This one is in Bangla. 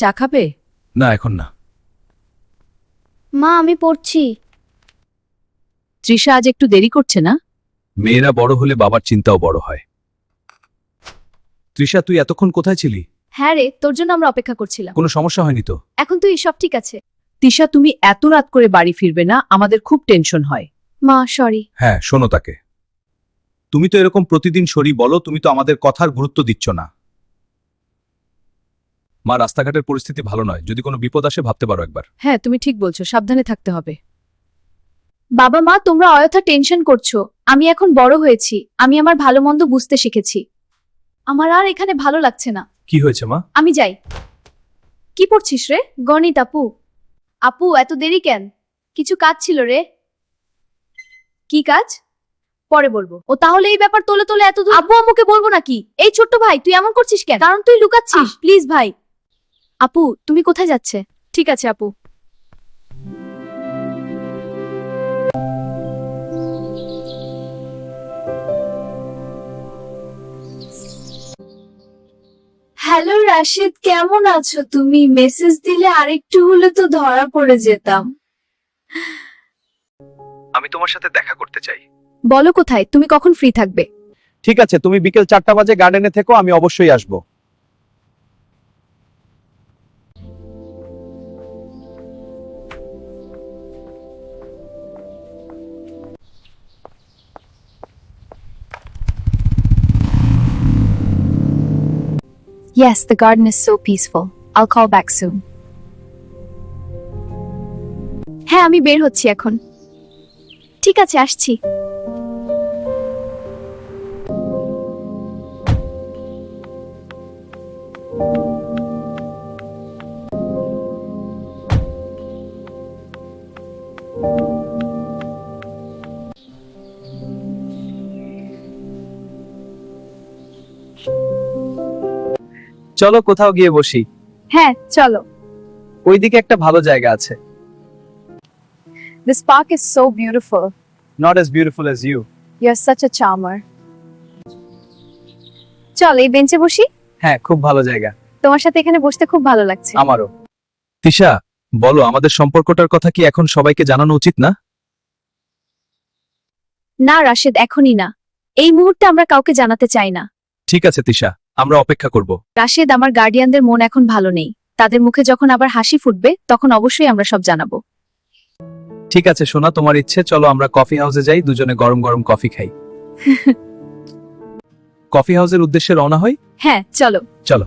চা খাবে? না এখন না। মা আমি পড়ছি। তৃষা আজ একটু দেরি করছে না? মেয়েরা বড় হলে বাবার চিন্তাও বড় হয়। তৃষা, তুই এতক্ষণ কোথায় ছিলি? হ্যাঁ রে, তোর জন্য আমরা অপেক্ষা করছিলাম। কোনো সমস্যা হয়নি তো? এখন তুই সব ঠিক আছে? তৃষা, তুমি এত রাত করে বাড়ি ফিরবে না, আমাদের খুব টেনশন হয়। মা সরি। হ্যাঁ, শোনো তাকে। তুমি তো এরকম প্রতিদিন সরি বলো, তুমি তো আমাদের কথার গুরুত্ব দিচ্ছ না। মা, রাস্তাঘাটের পরিস্থিতি ভালো নয়, যদি কোনো বিপদ আসে ভাবতে পারো একবার। হ্যাঁ, তুমি ঠিক বলছো, সাবধানে থাকতে হবে। বাবা মা তোমরা অযথা টেনশন করছো। আমি এখন বড় হয়েছি, আমি আমার ভালো মন্দ বুঝতে শিখেছি। আমার আর এখানে ভালো লাগছে না। কি হয়েছে মা? আমি যাই। কি পড়ছিস রে? গণিত আপু। আপু এত দেরি কেন? কিছু কাজ ছিল রে। কি কাজ? পরে বলবো। ও তাহলে এই ব্যাপার তোলে তোলে এত দূর আব্বু আম্মুকে বলবো নাকি? এই ছোট্ট ভাই তুই এমন করছিস কেন? কারণ তুই লুকাচ্ছিস। প্লিজ ভাই। আপু তুমি কোথায় যাচ্ছে? ঠিক আছে আপু। হ্যালো রাশিদ, কেমন আছো তুমি? মেসেজ দিলে আরেকটু হলে তো ধরা পড়ে যেতাম। আমি তোমার সাথে দেখা করতে চাই। বলো কোথায়? তুমি কখন ফ্রি থাকবে? ঠিক আছে, তুমি বিকেল 4টা বাজে গার্ডেনে থেকো, আমি অবশ্যই আসবো। Yes, the garden is so peaceful. I'll call back soon. হ্যাঁ, আমি বের হচ্ছি এখন। ঠিক আছে, আসছি। চলো কোথাও গিয়ে বসি। হ্যাঁ, চলো। ওইদিকে একটা ভালো জায়গা আছে। This park is so beautiful. Not as beautiful as you. You're such a charmer. চল এই বেঞ্চে বসি। হ্যাঁ, খুব ভালো জায়গা। তোমার সাথে এখানে বসতে খুব ভালো লাগছে। আমারও। তৃষা, বলো আমাদের সম্পর্কটার কথা কি এখন সবাইকে জানানো উচিত না? না রাশেদ, এখনই না। এই মুহূর্তে আমরা কাউকে জানাতে চাই না। ঠিক আছে তৃষা, আমরা অপেক্ষা করব। রাশেদ, আমার গার্ডিয়ানদের মন এখন ভালো নেই। তাদের মুখে যখন আবার হাসি ফুটবে তখন অবশ্যই আমরা সব জানাবো। ঠিক আছে সোনা, তোমার ইচ্ছে, চলো আমরা কফি হাউসে যাই, দুজনে গরম গরম কফি খাই। কফি হাউসের উদ্দেশ্যে রওনা হই। হ্যাঁ চলো। চলো।